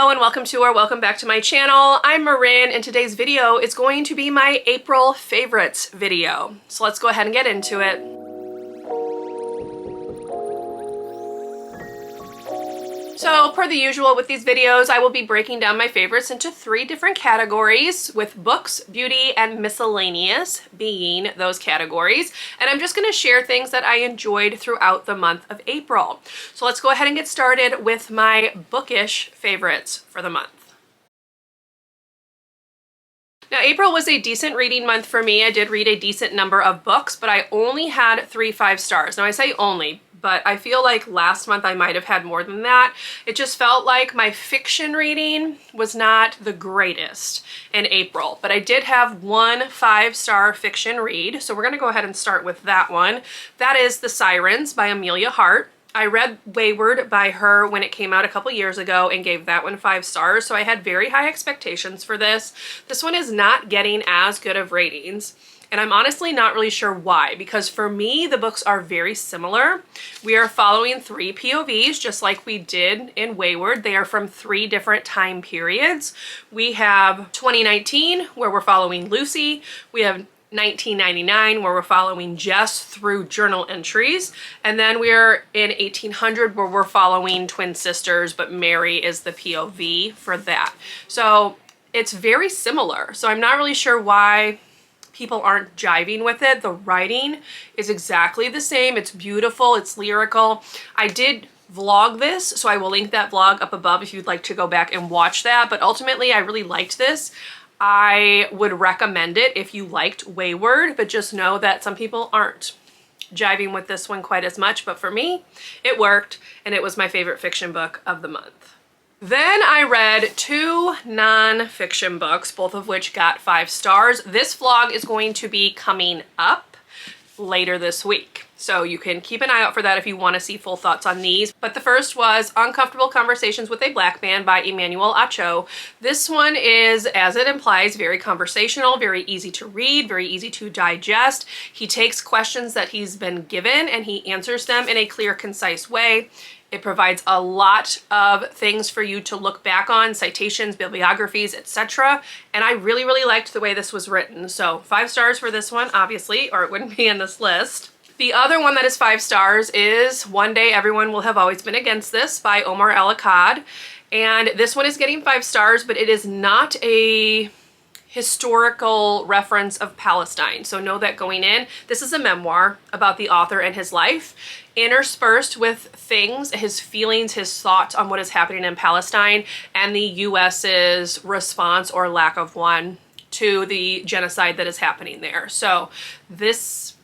Hello and welcome back to my channel. I'm Marin and today's video is going to be my April favorites video. So let's go ahead and get into it. So per the usual with these videos, I will be breaking down my favorites into 3 different categories, with books, beauty, and miscellaneous being those categories. And I'm just going to share things that I enjoyed throughout the month of April. So let's go ahead and get started with my bookish favorites for the month. Now, April was a decent reading month for me. I did read a decent number of books, but I only had 3 5-stars. Now, I say only, but I feel like last month I might have had more than that. It just felt like my fiction reading was not the greatest in April, but I did have 1 5-star fiction read, so we're gonna go ahead and start with that one. That is The Sirens by Amelia Hart. I read Wayward by her when it came out a couple years ago and gave that one 5 stars, so I had very high expectations for this. This one is not getting as good of ratings, and I'm honestly not really sure why, because for me, the books are very similar. We are following 3 POVs, just like we did in Wayward. They are from 3 different time periods. We have 2019, where we're following Lucy. We have 1999, where we're following Jess through journal entries, and then we're in 1800, where we're following twin sisters, but Mary is the POV for that. So it's very similar, so I'm not really sure why people aren't jiving with it. The writing is exactly the same. It's beautiful, it's lyrical. I did vlog this, so I will link that vlog up above if you'd like to go back and watch that, but ultimately I really liked this. I would recommend it if you liked Wayward, but just know that some people aren't jiving with this one quite as much, but for me, it worked, and it was my favorite fiction book of the month. Then I read 2 non-fiction books, both of which got 5 stars. This vlog is going to be coming up later this week, so you can keep an eye out for that if you want to see full thoughts on these. But the first was Uncomfortable Conversations with a Black Man by Emmanuel Acho. This one is, as it implies, very conversational, very easy to read, very easy to digest. He takes questions that he's been given and he answers them in a clear, concise way. It provides a lot of things for you to look back on, citations, bibliographies, etc. And I really, really liked the way this was written. So 5 stars for this one, obviously, or it wouldn't be in this list. The other one that is 5 stars is One Day Everyone Will Have Always Been Against This by Omar El-Akkad. And this one is getting 5 stars, but it is not a historical reference of Palestine. So know that going in. This is a memoir about the author and his life, interspersed with things, his feelings, his thoughts on what is happening in Palestine and the US's response or lack of one to the genocide that is happening there. So this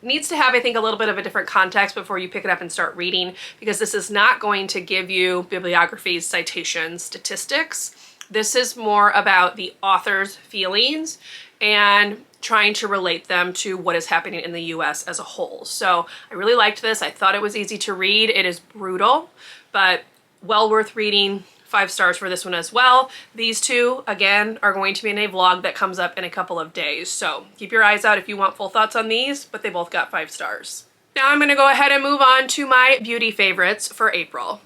needs to have, I think, a little bit of a different context before you pick it up and start reading, because this is not going to give you bibliographies, citations, statistics. This is more about the author's feelings and trying to relate them to what is happening in the US as a whole. So I really liked this. I thought it was easy to read. It is brutal, but well worth reading. 5 stars for this one as well. These 2, again, are going to be in a vlog that comes up in a couple of days. So keep your eyes out if you want full thoughts on these, but they both got 5 stars. Now I'm gonna go ahead and move on to my beauty favorites for April.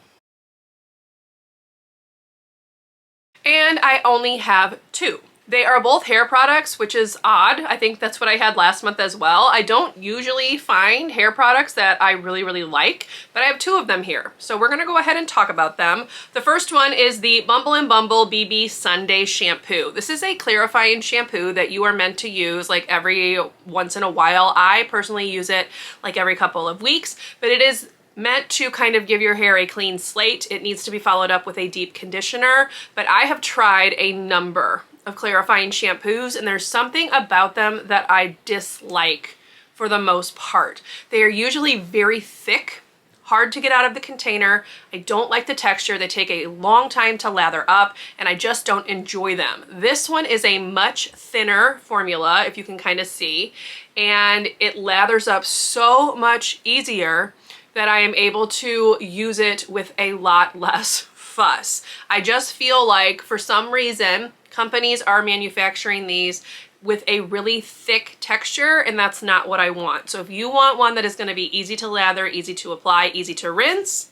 And I only have 2. They are both hair products, which is odd. I think that's what I had last month as well. I don't usually find hair products that I really, really like, but I have 2 of them here. So we're gonna go ahead and talk about them. The first one is the Bumble & Bumble BB Sunday Shampoo. This is a clarifying shampoo that you are meant to use like every once in a while. I personally use it like every couple of weeks, but it is meant to kind of give your hair a clean slate. It needs to be followed up with a deep conditioner, but I have tried a number of clarifying shampoos and there's something about them that I dislike for the most part. They are usually very thick, hard to get out of the container. I don't like the texture. They take a long time to lather up and I just don't enjoy them. This one is a much thinner formula, if you can kind of see, and it lathers up so much easier that I am able to use it with a lot less fuss. I just feel like for some reason companies are manufacturing these with a really thick texture, and that's not what I want. So if you want one that is going to be easy to lather, easy to apply, easy to rinse,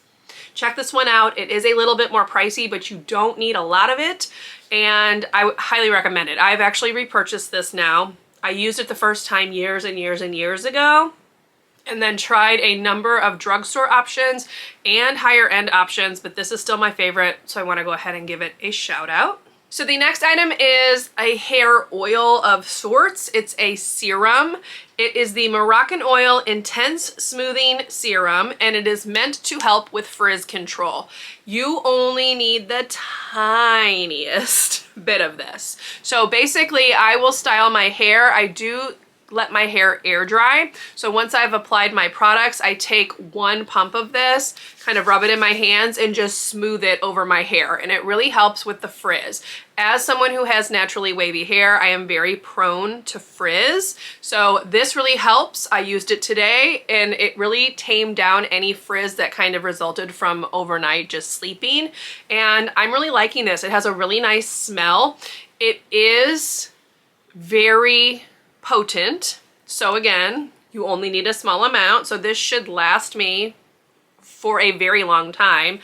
check this one out. It is a little bit more pricey, but you don't need a lot of it, and I highly recommend it. I've actually repurchased this now. I used it the first time years and years and years ago, and then tried a number of drugstore options and higher end options, but this is still my favorite, so I want to go ahead and give it a shout out. So the next item is a hair oil of sorts. It's a serum. It is the Moroccan Oil Intense Smoothing Serum, and it is meant to help with frizz control. You only need the tiniest bit of this. So basically, I will style my hair. I do let my hair air dry. So once I've applied my products, I take one pump of this, kind of rub it in my hands and just smooth it over my hair. And it really helps with the frizz. As someone who has naturally wavy hair, I am very prone to frizz. So this really helps. I used it today and it really tamed down any frizz that kind of resulted from overnight just sleeping. And I'm really liking this. It has a really nice smell. It is very potent. So again, you only need a small amount. So this should last me for a very long time.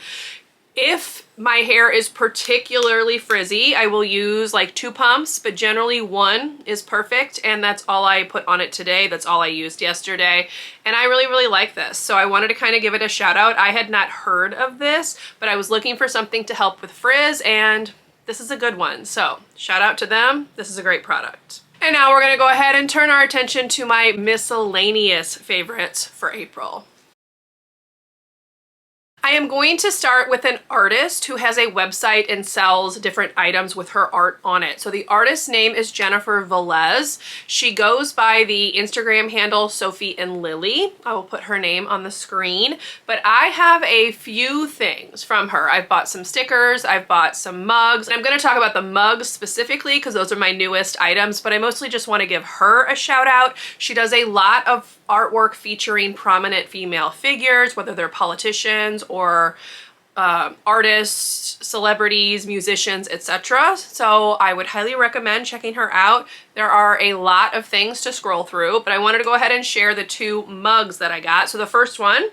If my hair is particularly frizzy, I will use like 2 pumps, but generally 1 is perfect. And that's all I put on it today. That's all I used yesterday. And I really, really like this. So I wanted to kind of give it a shout out. I had not heard of this, but I was looking for something to help with frizz, and this is a good one. So shout out to them. This is a great product. And now we're gonna go ahead and turn our attention to my miscellaneous favorites for April. I am going to start with an artist who has a website and sells different items with her art on it. So the artist's name is Jennifer Velez. She goes by the Instagram handle Sophie and Lily. I will put her name on the screen, but I have a few things from her. I've bought some stickers, I've bought some mugs. I'm going to talk about the mugs specifically because those are my newest items, but I mostly just want to give her a shout out. She does a lot of artwork featuring prominent female figures, whether they're politicians or artists, celebrities, musicians, etc. So I would highly recommend checking her out. There are a lot of things to scroll through, but I wanted to go ahead and share the 2 mugs that I got. So the first one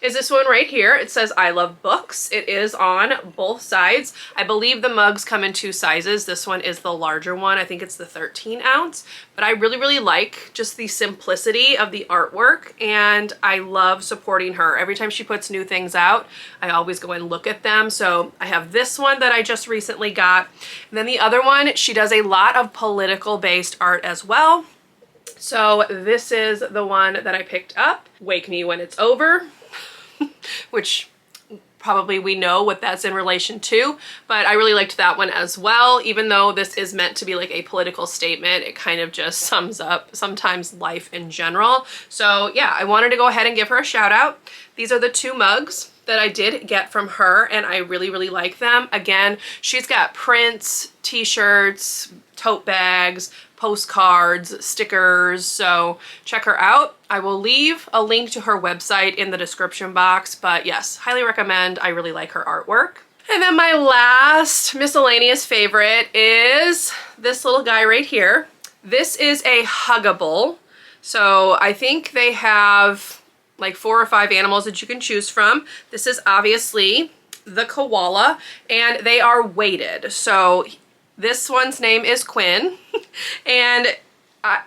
is this one right here. It says I love books. It is on both sides. I believe the mugs come in 2 sizes. This one is the larger one. I think it's the 13 ounce, but I really, really like just the simplicity of the artwork, and I love supporting her. Every time she puts new things out, I always go and look at them. So I have this one that I just recently got. And then the other one, she does a lot of political based art as well. So this is the one that I picked up, Wake Me When It's Over, which probably we know what that's in relation to, but I really liked that one as well. Even though this is meant to be like a political statement, it kind of just sums up sometimes life in general. So yeah, I wanted to go ahead and give her a shout out. These are the 2 mugs that I did get from her, and I really, really like them. Again, she's got prints, t-shirts, tote bags, postcards, stickers, so check her out. I will leave a link to her website in the description box, but yes, highly recommend. I really like her artwork. And then my last miscellaneous favorite is this little guy right here. This is a Huggable. So I think they have like 4 or 5 animals that you can choose from. This is obviously the koala, and they are weighted. So this one's name is Quinn, and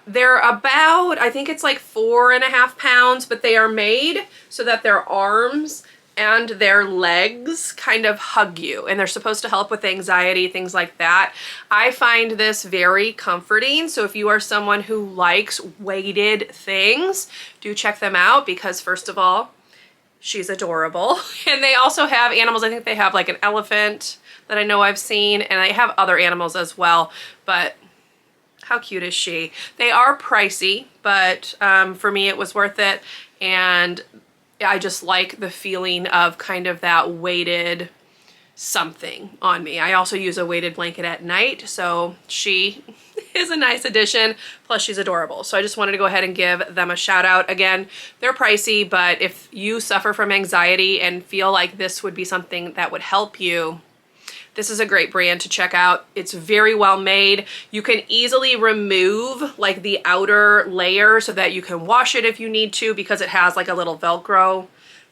they're about, I think it's like 4.5 pounds, but they are made so that their arms and their legs kind of hug you, and they're supposed to help with anxiety, things like that. I find this very comforting. So if you are someone who likes weighted things, do check them out, because first of all, she's adorable. And they also have animals. I think they have like an elephant that I know I've seen, and they have other animals as well, but how cute is she? They are pricey, but for me it was worth it, and I just like the feeling of kind of that weighted something on me. I also use a weighted blanket at night, so she is a nice addition, plus she's adorable. So I just wanted to go ahead and give them a shout out. Again, they're pricey, but if you suffer from anxiety and feel like this would be something that would help you, this is a great brand to check out. It's very well made. You can easily remove like the outer layer so that you can wash it if you need to, because it has like a little Velcro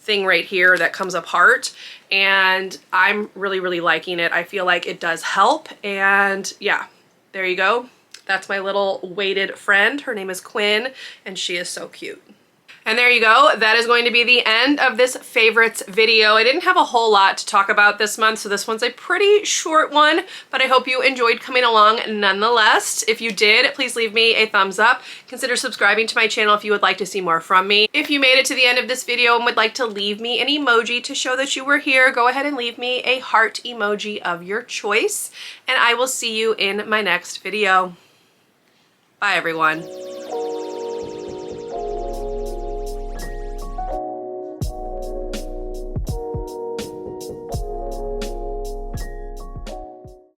thing right here that comes apart, and I'm really liking it. I feel like it does help, and yeah, there you go. That's my little weighted friend. Her name is Quinn, and she is so cute. And there you go. That is going to be the end of this favorites video. I didn't have a whole lot to talk about this month, so this one's a pretty short one, but I hope you enjoyed coming along nonetheless. If you did, please leave me a thumbs up. Consider subscribing to my channel if you would like to see more from me. If you made it to the end of this video and would like to leave me an emoji to show that you were here, go ahead and leave me a heart emoji of your choice, and I will see you in my next video. Bye, everyone.